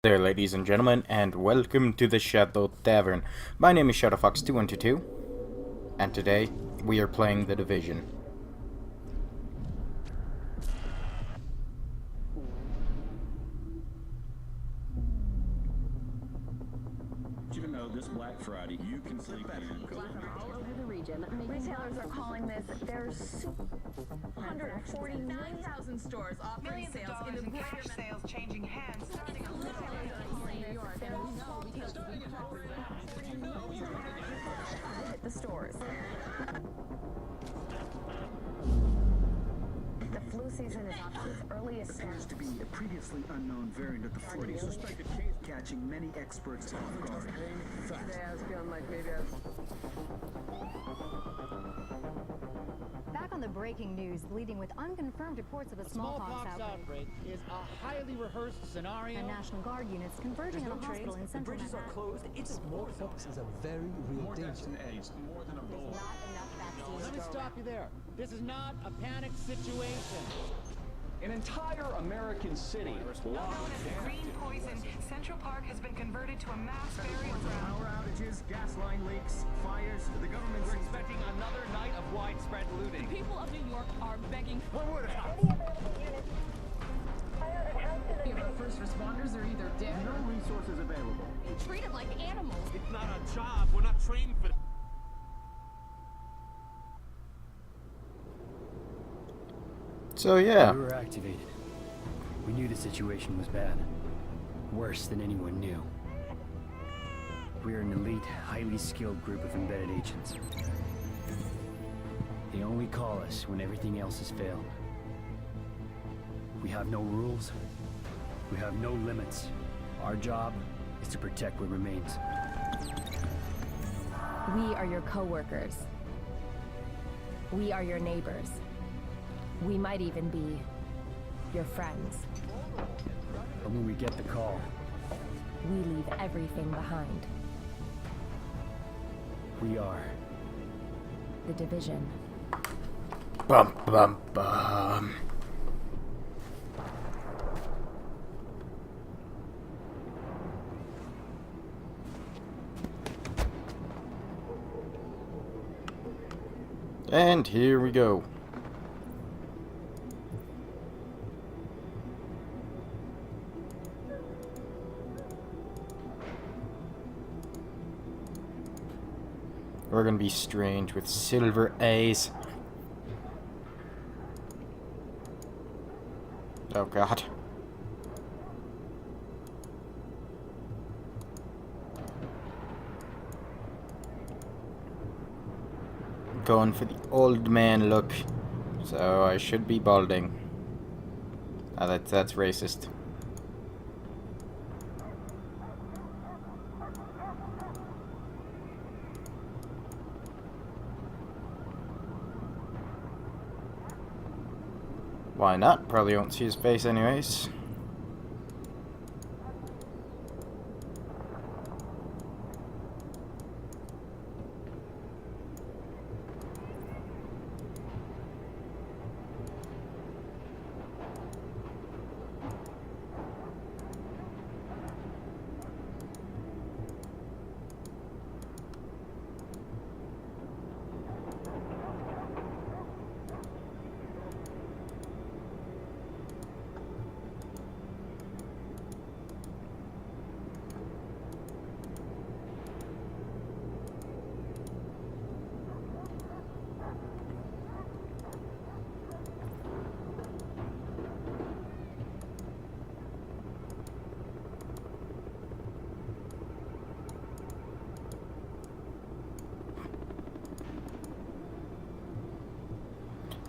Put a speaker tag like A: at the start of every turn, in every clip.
A: There, ladies and gentlemen, and welcome to the Shadow Tavern. My name is ShadowFox2122, and today we are playing The Division.
B: You know, this Black Friday, you can sleep in.
C: All over the region. Retailers are calling this their 149,000 stores offering sales in the
D: cash sales changing hands starting on
C: New York. Hit the stores. The flu season is off to its earliest
E: Appears to be a previously unknown variant of the flu, suspected case catching many experts off guard.
F: Back on the breaking news, leading with unconfirmed reports of a smallpox outbreak
G: is a highly rehearsed scenario.
F: and National Guard units converging on a hospital in central Manhattan.
E: closed. It's
H: Smallpox is a very real danger.
B: It's more than a bowl.
C: not enough vaccines.
G: Let me stop you there. This is not a panic situation.
B: An entire American city locked
D: known
B: down.
D: as green poison. Central Park has been converted to a mass burial ground.
E: Power outages, gas line leaks, fires. The government's
I: Expecting another night of widespread looting.
J: People of New York are begging. First responders are either dead
E: no resources available.
J: or treated like animals.
I: It's not our job. We're not trained for that.
A: So yeah,
H: We were activated. We knew the situation was bad. Worse than anyone knew. We are an elite, highly skilled group of embedded agents. They only call us when everything else has failed. We have no rules. We have no limits. Our job is to protect what remains.
K: We are your co-workers. We are your neighbors. We might even be your friends.
H: But when we get the call,
K: We leave everything behind.
H: we are.
K: The Division.
A: bum bum bum. And here we go. We're gonna be strange with silver A's. Oh god. Going for the old man look. So I should be balding. That's racist. Why not? Probably won't see his face anyways.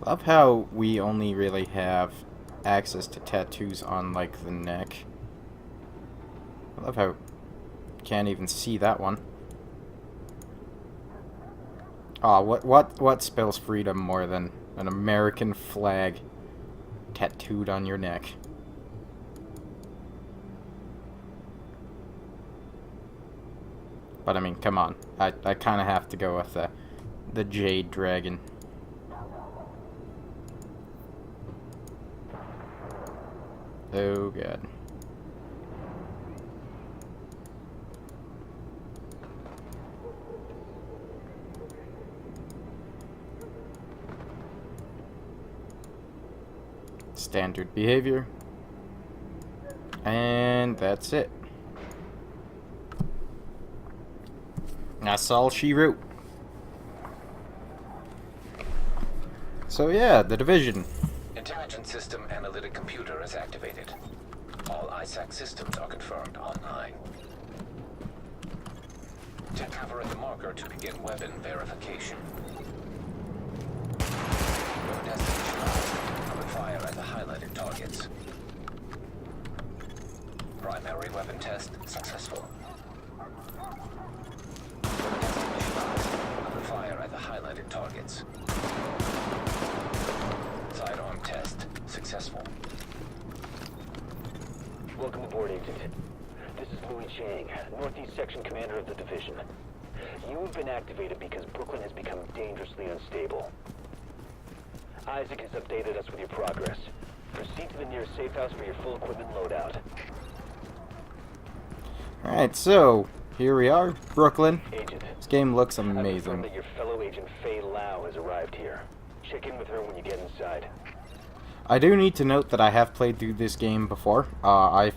A: Love how we only really have access to tattoos on, like, the neck. I love how you can't even see that one. Aw, what spells freedom more than an American flag tattooed on your neck? But I mean, come on. I kind of have to go with the Jade Dragon. Oh god. Standard behavior. And that's it. That's all she wrote. So yeah, The Division.
L: Intelligent System Analytic Computer is activated. All ISAC systems are confirmed online. Take cover at the marker to begin weapon verification. Your destination lines will fire at the highlighted targets. Primary weapon test successful. Your destination lines will fire at the highlighted targets. Sidearm test successful.
M: Welcome aboard, Agent. This is Louis Chang, Northeast Section Commander of the Division. You have been activated because Brooklyn has become dangerously unstable. Isaac has updated us with your progress. Proceed to the nearest safe house for your full equipment loadout.
A: Alright, so here we are, Brooklyn.
M: Agent,
A: this game looks
M: I've confirmed
A: amazing.
M: that your fellow agent Faye Lau has arrived here. Check in with her when you get inside.
A: I do need to note that I have played through this game before. I've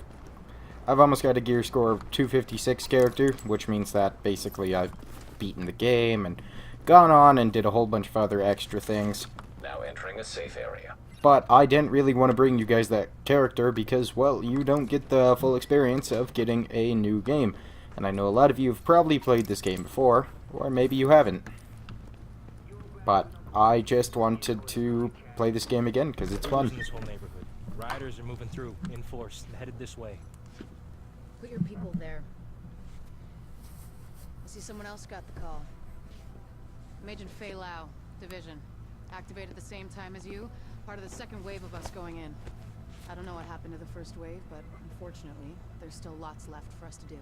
A: almost got a gear score of 256 character, which means that basically I've beaten the game and gone on and did a whole bunch of other extra things.
L: Now entering a safe area.
A: But I didn't really want to bring you guys that character because, well, you don't get the full experience of getting a new game. And I know a lot of you have probably played this game before, or maybe you haven't. But I just wanted to play this game again because it's fun.
I: This whole neighborhood. Riders are moving through in force, headed this way.
J: Put your people there. I see someone else got the call. I'm Agent Faye Lau, Division. Activated at the same time as you, part of the second wave of us going in. I don't know what happened to the first wave, but unfortunately, there's still lots left for us to do.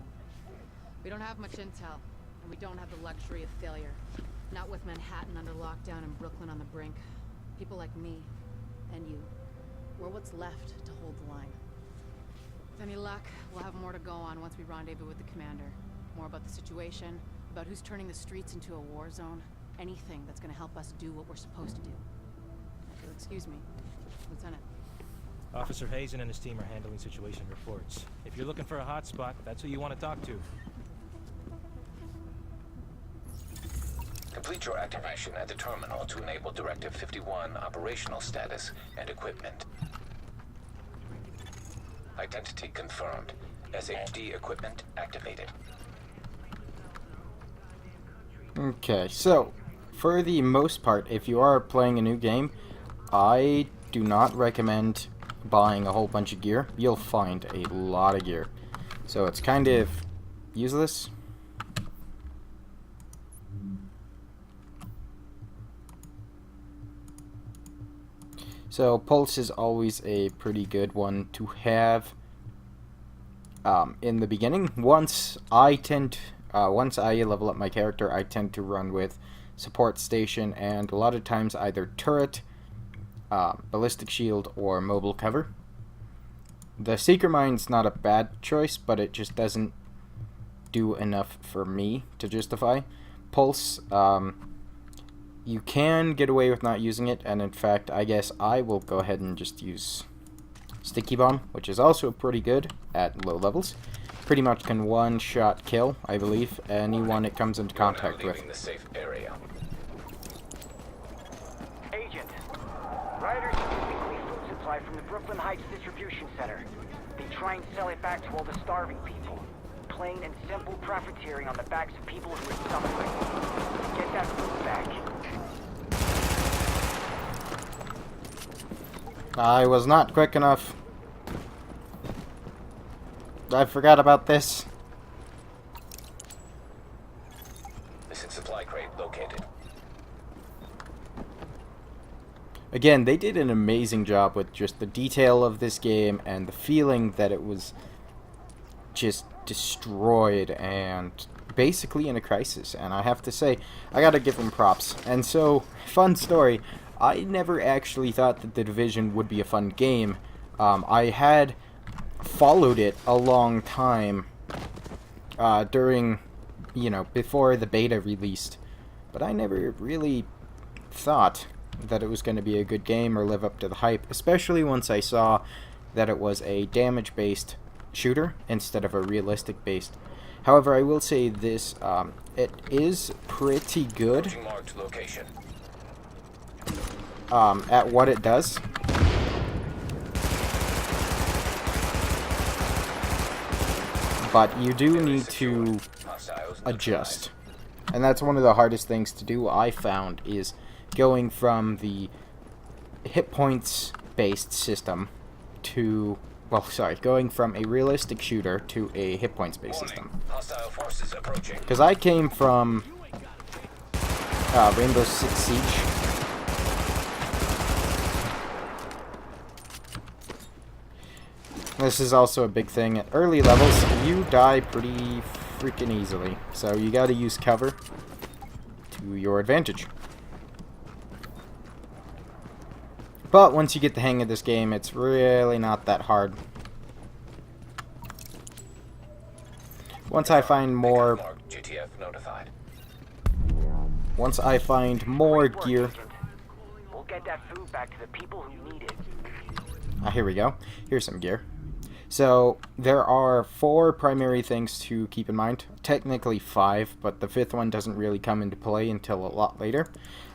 J: We don't have much intel, and we don't have the luxury of failure. Not with Manhattan under lockdown and Brooklyn on the brink. People like me, and you, we're what's left to hold the line. With any luck, we'll have more to go on once we rendezvous with the commander. More about the situation, about who's turning the streets into a war zone. Anything that's gonna help us do what we're supposed to do. If you'll excuse me, Lieutenant.
I: Officer Hazen and his team are handling situation reports. If you're looking for a hotspot, that's who you want to talk to.
L: Complete your activation at the terminal to enable Directive 51 operational status and equipment. Identity confirmed. SHD equipment activated.
A: Okay, so for the most part, if you are playing a new game, I do not recommend buying a whole bunch of gear. You'll find a lot of gear. So it's kind of useless. So Pulse is always a pretty good one to have in the beginning. Once I level up my character, I tend to run with Support Station and a lot of times either Turret, Ballistic Shield, or Mobile Cover. The Seeker Mine's not a bad choice, but it just doesn't do enough for me to justify. Pulse, you can get away with not using it, and in fact, I guess I will go ahead and just use Sticky Bomb, which is also pretty good at low levels. Pretty much can one-shot kill, I believe, anyone it comes into contact with.
L: The safe area.
N: Agent, riders use weekly food supply from the Brooklyn Heights Distribution Center. They try and sell it back to all the starving people. Plain and simple profiteering on the backs of people who are suffering. Get that food back.
A: I was not quick enough. I forgot about this.
L: Missing supply crate located.
A: Again, they did an amazing job with just the detail of this game and the feeling that it was just destroyed and basically in a crisis. And I have to say, I gotta give them props. And so, fun story, I never actually thought that The Division would be a fun game. I had followed it a long time during, before the beta released. But I never really thought that it was going to be a good game or live up to the hype, especially once I saw that it was a damage-based shooter instead of a realistic-based. However, I will say this, it is pretty good at what it does. But you do need to adjust. And that's one of the hardest things to do, I found, is going from the hit points based system to, well, sorry, going from a realistic shooter to a hit points based system. Because I came from Rainbow Six Siege. This is also a big thing. At early levels, you die pretty freaking easily. So you gotta use cover to your advantage. But once you get the hang of this game, it's really not that hard. Once I find more... Once I find more gear...
N: We'll get that food back to the people who need it.
A: Ah, here we go. Here's some gear. So, there are 4 primary things to keep in mind. Technically 5, but the 5th one doesn't really come into play until a lot later.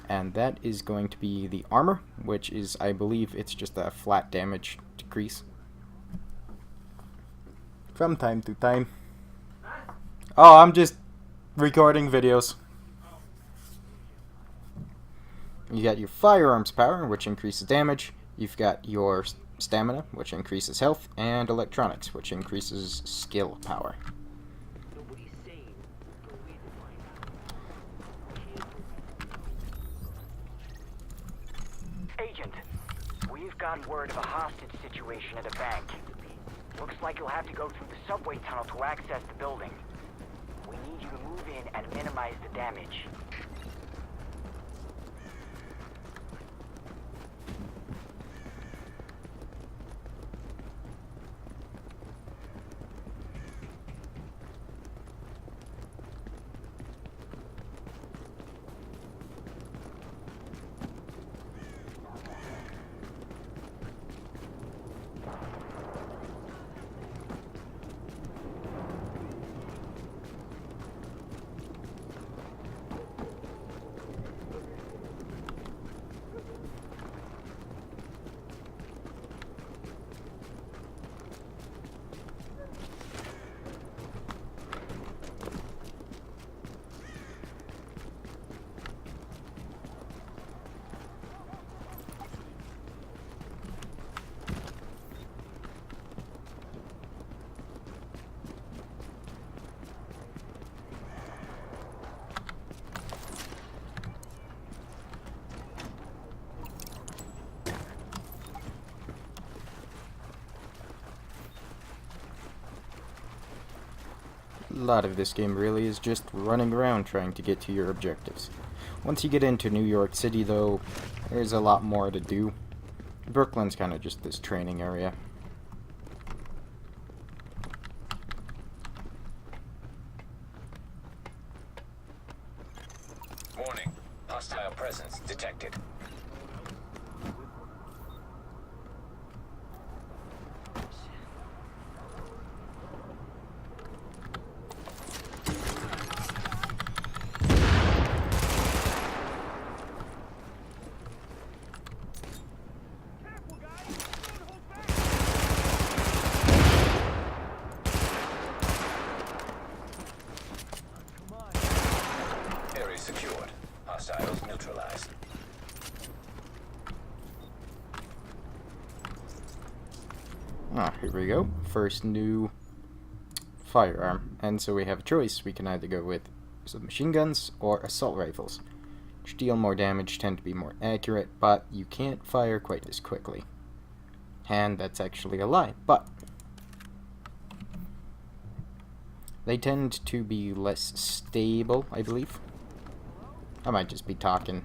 A: And that is going to be the armor, which is, I believe, it's just a flat damage decrease. From time to time. Oh, I'm just recording videos. You got your firearms power, which increases damage. You've got your stamina, which increases health, and electronics, which increases skill power.
N: Agent, we've gotten word of a hostage situation at a bank. Looks like you'll have to go through the subway tunnel to access the building. We need you to move in and minimize the damage.
A: A lot of this game really is just running around trying to get to your objectives. Once you get into New York City, though, there's a lot more to do. Brooklyn's kind of just this training area.
L: Warning. Hostile presence detected. Secured. Hostiles neutralized.
A: Ah, here we go. First new firearm. And so we have a choice. We can either go with submachine guns or assault rifles, which deal more damage, tend to be more accurate, but you can't fire quite as quickly. And that's actually a lie, but they tend to be less stable, I believe. I might just be talking.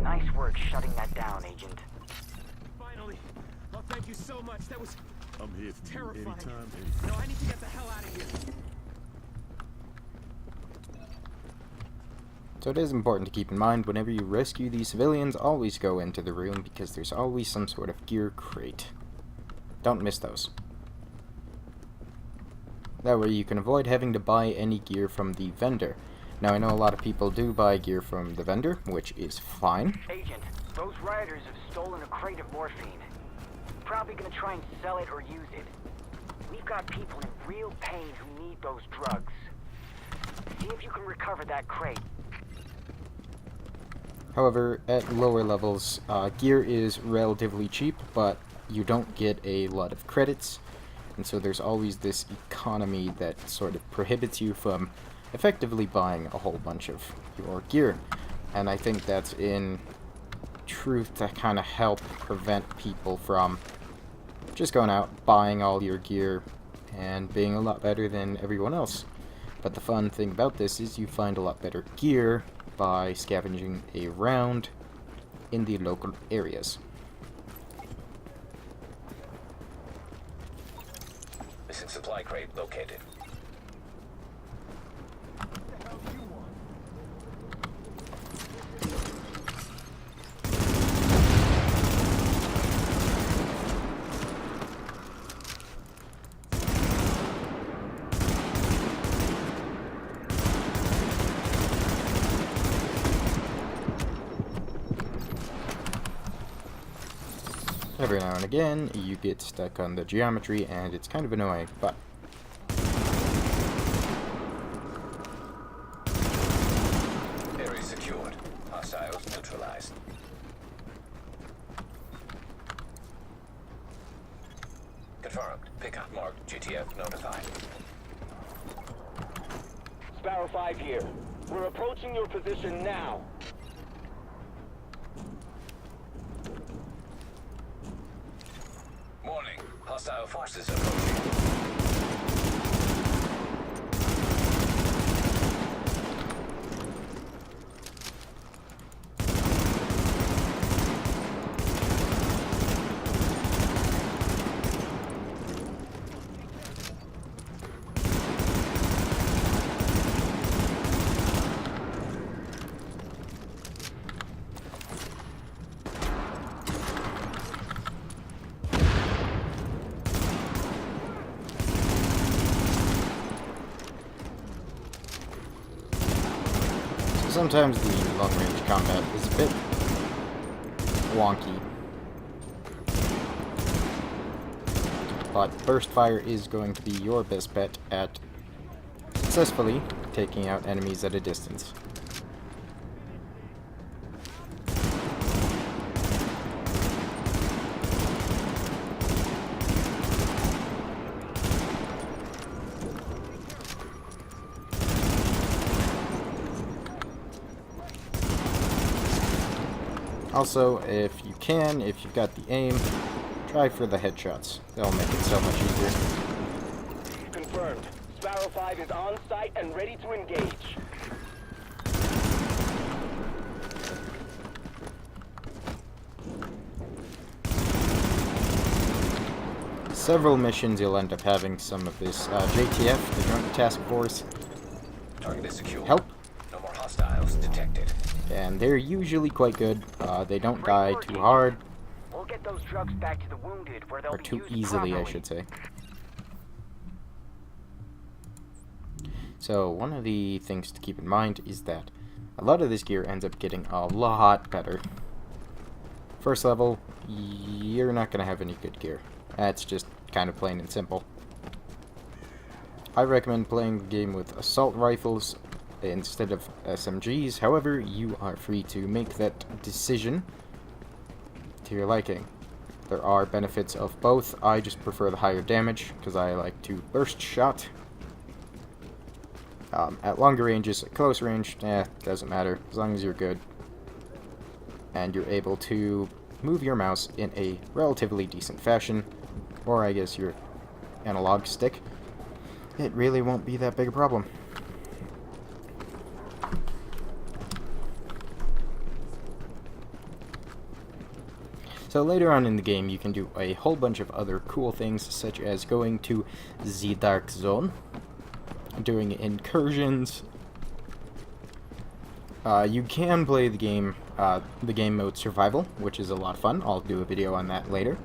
N: Nice work shutting that down, Agent.
G: Finally. Oh, thank you so much. That was
B: I'm here for
G: terrifying.
B: you anytime.
G: No, I need to get the hell out of here.
A: So it is important to keep in mind whenever you rescue these civilians, always go into the room because there's always some sort of gear crate. Don't miss those. That way you can avoid having to buy any gear from the vendor. Now I know a lot of people do buy gear from the vendor, which is fine.
N: Agent, those rioters have stolen a crate of morphine. Probably gonna try and sell it or use it. We've got people in real pain who need those drugs. See if you can recover that crate.
A: However, at lower levels, gear is relatively cheap, but you don't get a lot of credits, and so there's always this economy that sort of prohibits you from effectively buying a whole bunch of your gear. And I think that's in truth to kind of help prevent people from just going out, buying all your gear, and being a lot better than everyone else. But the fun thing about this is you find a lot better gear by scavenging around in the local areas.
L: Missing supply crate located.
A: Every now and again, you get stuck on the geometry, and it's kind of annoying, but
L: Area secured. Hostiles neutralized. Confirmed. Pickup marked. GTF notified.
M: Sparrow 5 here. We're approaching your position now.
L: Warning. Hostile forces approaching.
A: sometimes the long-range combat is a bit wonky. But burst fire is going to be your best bet at successfully taking out enemies at a distance. Also, if you've got the aim, try for the headshots. They'll make it so much easier.
M: Confirmed. Sparrow 5 is on site and ready to engage.
A: Several missions you'll end up having some of this JTF, the Joint Task Force,
L: Target is secure.
A: help.
L: No more hostiles detected.
A: And they're usually quite good. They don't die too hard.
N: We'll get those drugs back to the wounded where they'll
A: Or
N: be
A: too
N: used
A: easily, I
N: properly.
A: should say. So, one of the things to keep in mind is that a lot of this gear ends up getting a lot better. First level, you're not going to have any good gear. That's just kind of plain and simple. I recommend playing the game with assault rifles instead of SMGs. However, you are free to make that decision to your liking. There are benefits of both. I just prefer the higher damage because I like to burst shot. At longer ranges, at close range, doesn't matter as long as you're good and you're able to move your mouse in a relatively decent fashion, or I guess your analog stick. It really won't be that big a problem. So later on in the game, you can do a whole bunch of other cool things, such as going to the Dark Zone, doing incursions, You can play the game mode survival, which is a lot of fun. I'll do a video on that later.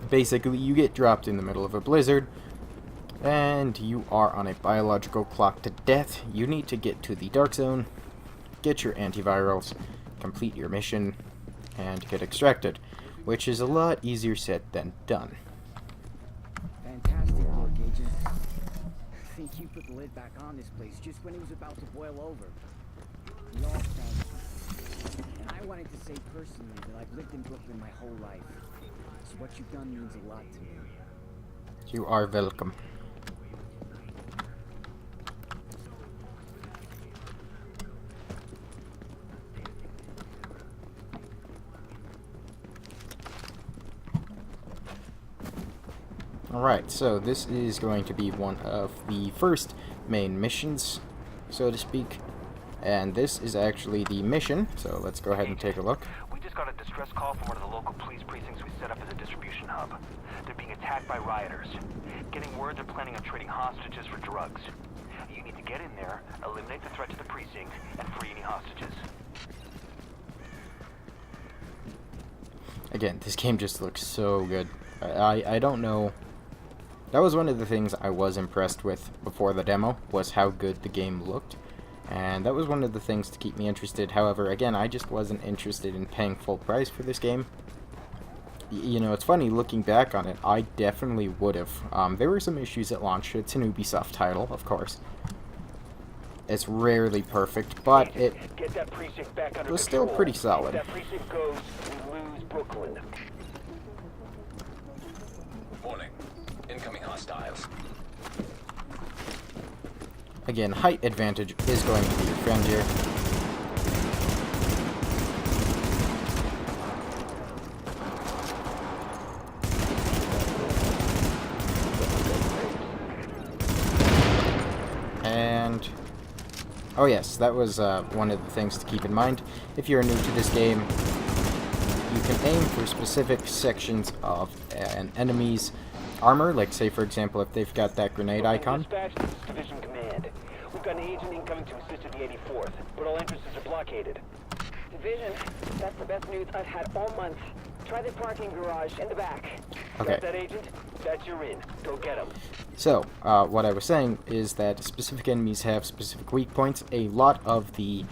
A: Basically, you get dropped in the middle of a blizzard, and you are on a biological clock to death. You need to get to the Dark Zone, get your antivirals, complete your mission, and get extracted, which is a lot easier said than done.
G: Fantastic work, Agent. I think you put the lid back on this place just when it was about to boil over. We all thank you. And I wanted to say personally that I've lived in Brooklyn my whole life. So what you've done means a lot to me.
A: You are welcome. Alright, so this is going to be one of the first main missions, so to speak. And this is actually the mission, so let's go ahead and take a look.
M: We just got a distress call from one of the local police precincts we set up as a distribution hub. They're being attacked by rioters. Getting word they're planning on trading hostages for drugs. You need to get in there, eliminate the threat to the precinct, and free any hostages.
A: Again, this game just looks so good. I don't know. That was one of the things I was impressed with before the demo, was how good the game looked. And that was one of the things to keep me interested. However, again, I just wasn't interested in paying full price for this game. You know, it's funny, looking back on it, I definitely would have. There were some issues at launch. It's an Ubisoft title, of course. It's rarely perfect, but it was still pretty solid.
M: If that precinct goes, we lose Brooklyn.
L: Warning. Incoming hostiles.
A: Again, height advantage is going to be your friend here. And oh yes, that was one of the things to keep in mind. If you're new to this game, you can aim for specific sections of an enemy's armor, like say for example if they've got that grenade icon.
M: Dispatch to Division Command. We've got an agent incoming to assist at the 84th, but all entrances are blockaded.
O: Division, that's the best news I've had all month. Try the parking garage in the back.
A: Okay.
M: Got that, Agent? That's your in. Go get him.
A: So, what I was saying is that specific enemies have specific weak points. A lot of the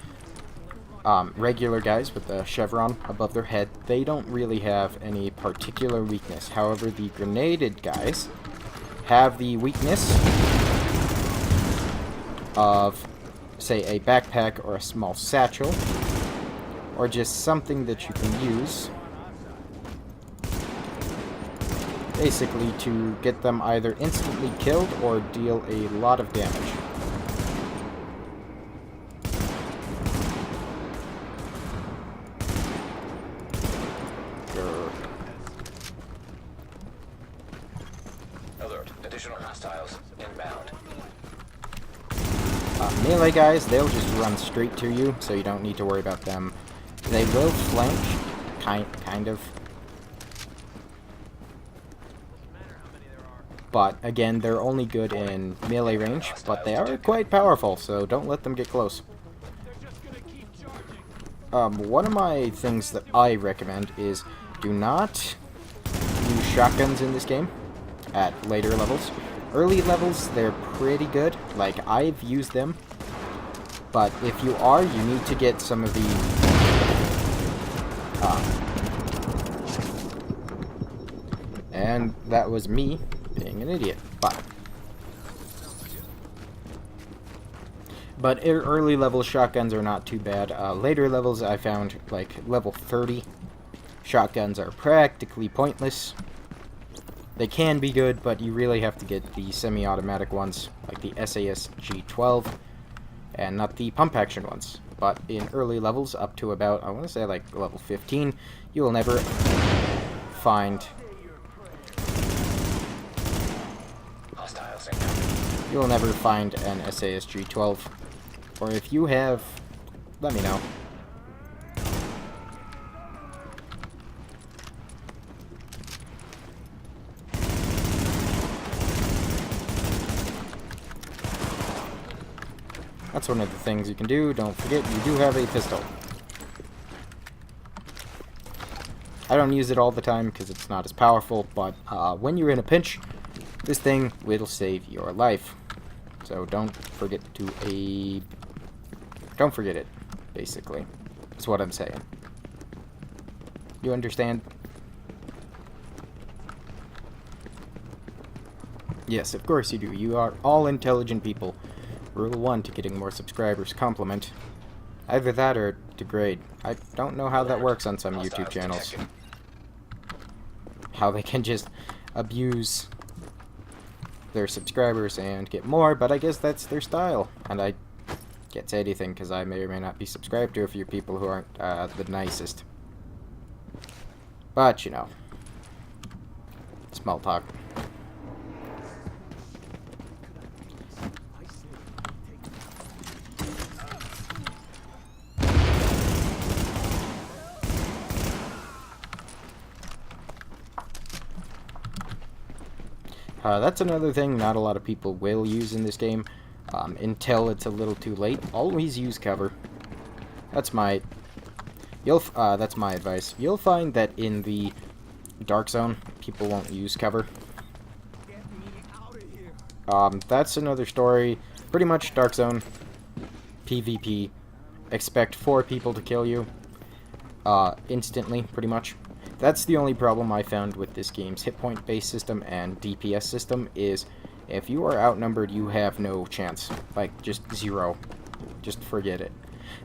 A: regular guys with the chevron above their head, they don't really have any particular weakness. However, the grenaded guys have the weakness of, say, a backpack or a small satchel, or just something that you can use basically to get them either instantly killed or deal a lot of damage.
L: Alert. Additional hostiles inbound.
A: Melee guys, they'll just run straight to you, so you don't need to worry about them. They will flank, kind of. But, again, they're only good in melee range, but they are quite powerful, so don't let them get close. One of my things that I recommend is do not use shotguns in this game at later levels. Early levels, they're pretty good. Like, I've used them. But if you are, you need to get some of the and that was me being an idiot. But early level shotguns are not too bad. Later levels, I found, like level 30, shotguns are practically pointless. They can be good, but you really have to get the semi-automatic ones, like the SAS G12, and not the pump-action ones. But in early levels, up to about, I want to say like level 15, you will never find... You will never find an SAS G12. Or if you have, let me know. That's one of the things you can do. Don't forget, you do have a pistol. I don't use it all the time because it's not as powerful, but when you're in a pinch, this thing will save your life. So don't forget it, basically. That's what I'm saying. You understand? Yes, of course you do. You are all intelligent people. Rule 1 to getting more subscribers, compliment. Either that or degrade. I don't know how that works on some YouTube channels. How they can just abuse their subscribers and get more, but I guess that's their style. And I can't say anything because I may or may not be subscribed to a few people who aren't the nicest. But, you know. Small talk. That's another thing not a lot of people will use in this game, until it's a little too late. Always use cover. That's my advice. You'll find that in the Dark Zone, people won't use cover. That's another story. Pretty much Dark Zone, PvP. Expect 4 people to kill you, instantly, pretty much. That's the only problem I found with this game's hit point based system and DPS system is if you are outnumbered, you have no chance. Like, just 0. Just forget it.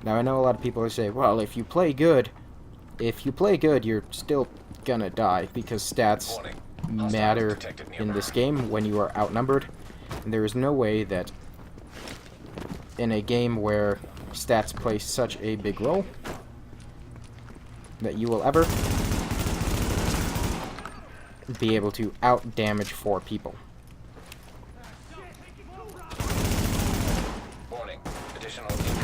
A: Now, I know a lot of people are saying, well, if you play good, you're still gonna die because stats matter in this game when you are outnumbered. And there is no way that in a game where stats play such a big role that you will ever be able to out-damage 4 people.
L: Warning. Additional incoming.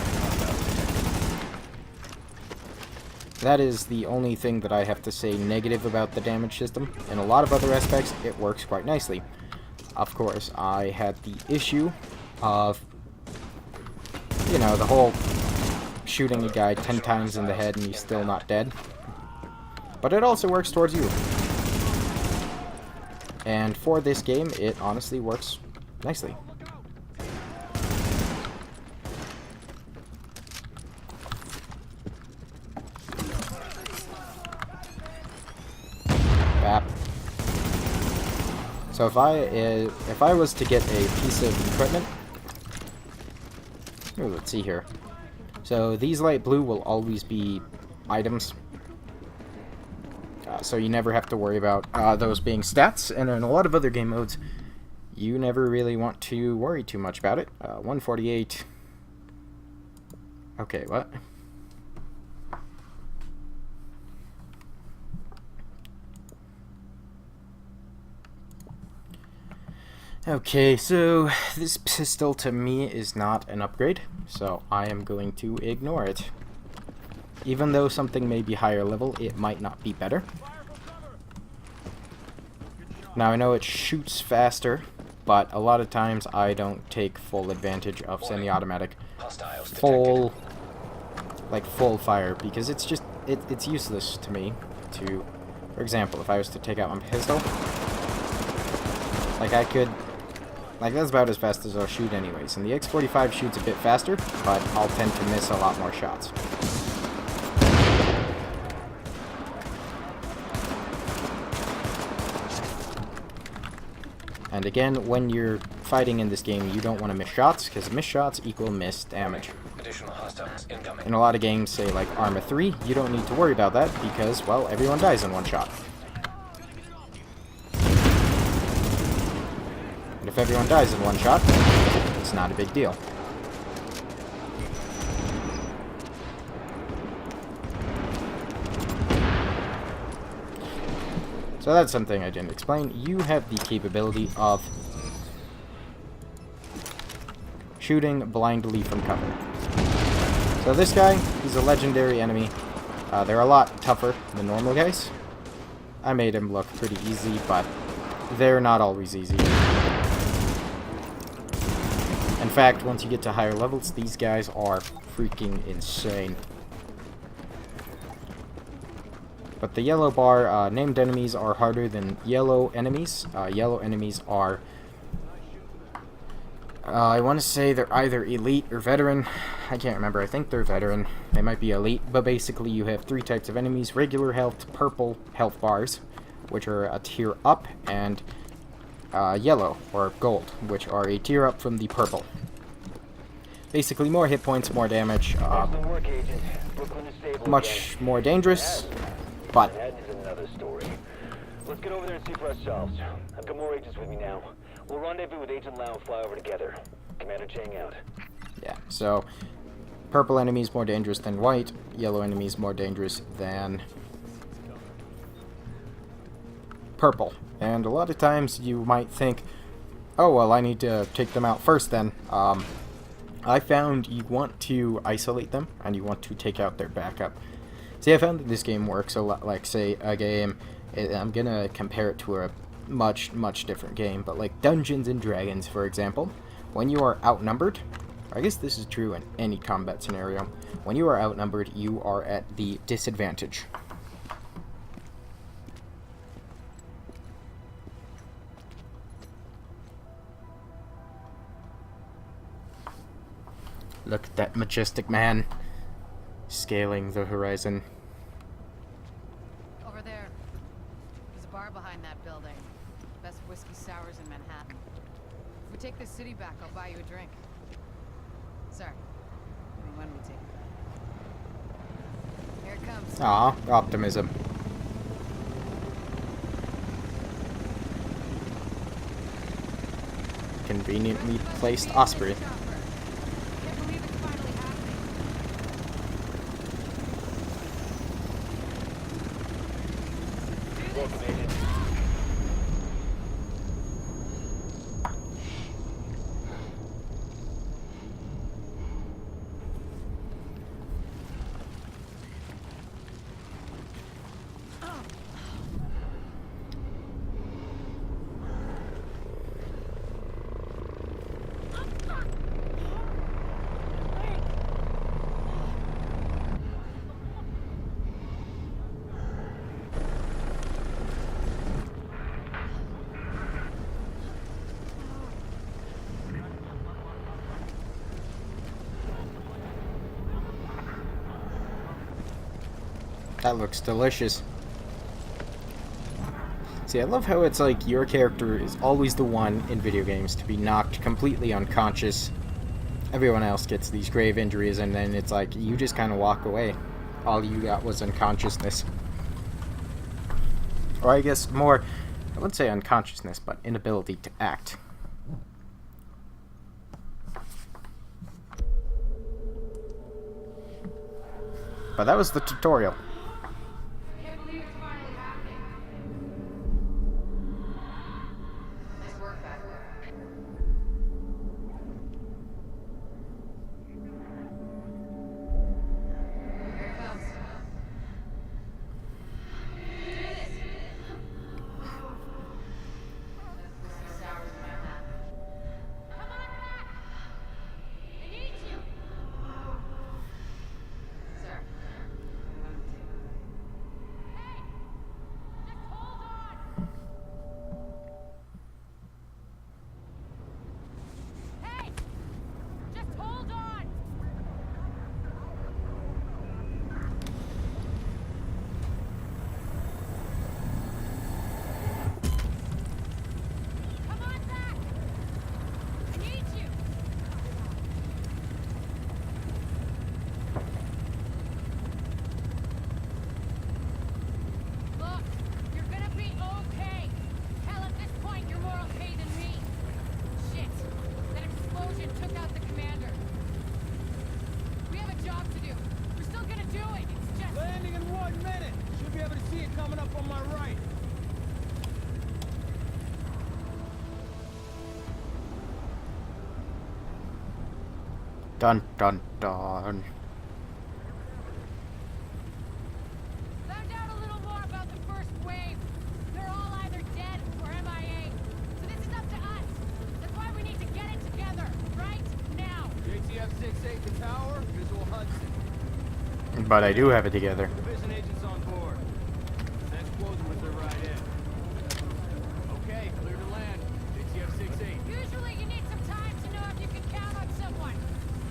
A: That is the only thing that I have to say negative about the damage system. In a lot of other aspects, it works quite nicely. Of course, I had the issue of, you know, the whole shooting a guy 10 times in the head and he's still not dead. But it also works towards you. And for this game, it honestly works nicely. Bap. So if I was to get a piece of equipment, ooh, let's see here. So these light blue will always be items. So you never have to worry about those being stats, and in a lot of other game modes, you never really want to worry too much about it. 148. Okay, what? Okay, so this pistol to me is not an upgrade, so I am going to ignore it. Even though something may be higher level, it might not be better. Now I know it shoots faster, but a lot of times I don't take full advantage of semi-automatic full fire because it's just it's useless to me to, for example, if I was to take out my pistol, that's about as fast as I'll shoot anyways. And the X45 shoots a bit faster, but I'll tend to miss a lot more shots. And again, when you're fighting in this game, you don't want to miss shots, because missed shots equal missed damage. In a lot of games, say like Arma 3, you don't need to worry about that, because, well, everyone dies in one shot. And if everyone dies in one shot, it's not a big deal. So that's something I didn't explain. You have the capability of shooting blindly from cover. So this guy, he's a legendary enemy. They're a lot tougher than normal guys. I made him look pretty easy, but they're not always easy. And fact, once you get to higher levels, these guys are freaking insane. But the yellow bar, named enemies are harder than yellow enemies. Yellow enemies are, I want to say they're either elite or veteran. I can't remember. I think they're veteran. They might be elite. But basically, you have 3 types of enemies. Regular health, purple health bars, which are a tier up, and yellow, or gold, which are a tier up from the purple. Basically, more hit points, more damage, much more dangerous, but...
M: That is another story. Let's get over there and see for ourselves. I've got more agents with me now. We'll rendezvous with Agent Lau and fly over together. Commander Chang out.
A: Yeah, so purple enemies more dangerous than white, yellow enemies more dangerous than purple. And a lot of times you might think, oh, well, I need to take them out first then. I found you want to isolate them, and you want to take out their backup. See, I found that this game works a lot like, say, a game, I'm going to compare it to a much, much different game, but like Dungeons and Dragons, for example. When you are outnumbered, I guess this is true in any combat scenario, when you are outnumbered, you are at the disadvantage. Look at that majestic man scaling the horizon.
J: Over there. There's a bar behind that building. Best whiskey sours in Manhattan. If we take this city back, I'll buy you a drink. Sorry. I mean, when we take it back. Here it comes.
A: Aw, optimism. Conveniently placed Osprey. That looks delicious. See, I love how it's like your character is always the one in video games to be knocked completely unconscious. Everyone else gets these grave injuries, and then it's like you just kind of walk away. All you got was unconsciousness. Or I guess more, I wouldn't say unconsciousness, but inability to act. But that was the tutorial. Dun dun dun.
J: Found out a little more about the first wave. They're all either dead or MIA. So this is up to us. That's why we need to get it together, right?
P: the tower, visual Hudson.
A: But I do have it together.
P: Division agents on board. Next closing with their right in. Okay, clear to land. ATF 68.
J: Usually you need some time to know if you can count on someone.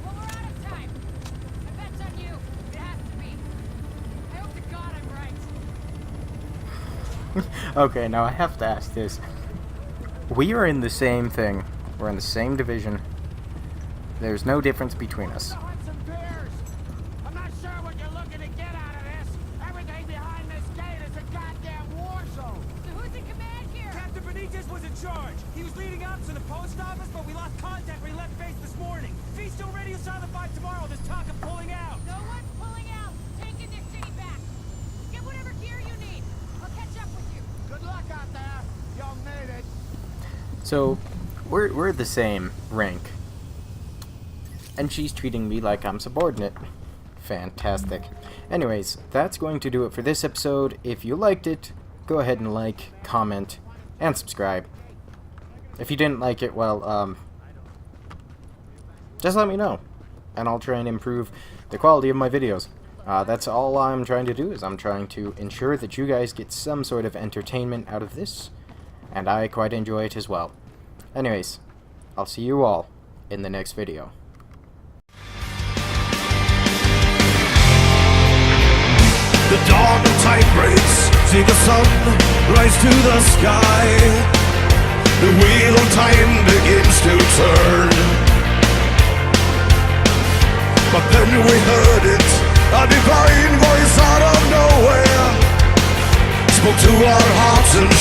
J: Well, we're out of time. I bet's on you. It has to be. I hope to God I'm right.
A: Okay, now I have to ask this. We are in the same thing. We're in the same division. There's no difference between us.
N: I'm not sure what you're looking to get out of this. Everything behind this gate is a goddamn war zone.
J: So who's in command here?
I: Captain Benitez was in charge. He was leading up to the post office, but we lost contact when he left base this morning. If he's still radio silent by tomorrow, there's talk of pulling out.
J: No one's pulling out. Taking this city back. Get whatever gear you need. I'll catch up with you.
N: Good luck out there. Y'all made it.
A: So, we're the same rank. And she's treating me like I'm subordinate. Fantastic. Anyways, that's going to do it for this episode. If you liked it, go ahead and like, comment, and subscribe. If you didn't like it, well, just let me know. And I'll try and improve the quality of my videos. That's all I'm trying to do, is I'm trying to ensure that you guys get some sort of entertainment out of this. And I quite enjoy it as well. Anyways, I'll see you all in the next video.
Q: The dawn of time breaks, see the sun rise to the sky. The wheel of time begins to turn. But then we heard it, a divine voice out of nowhere spoke to our hearts and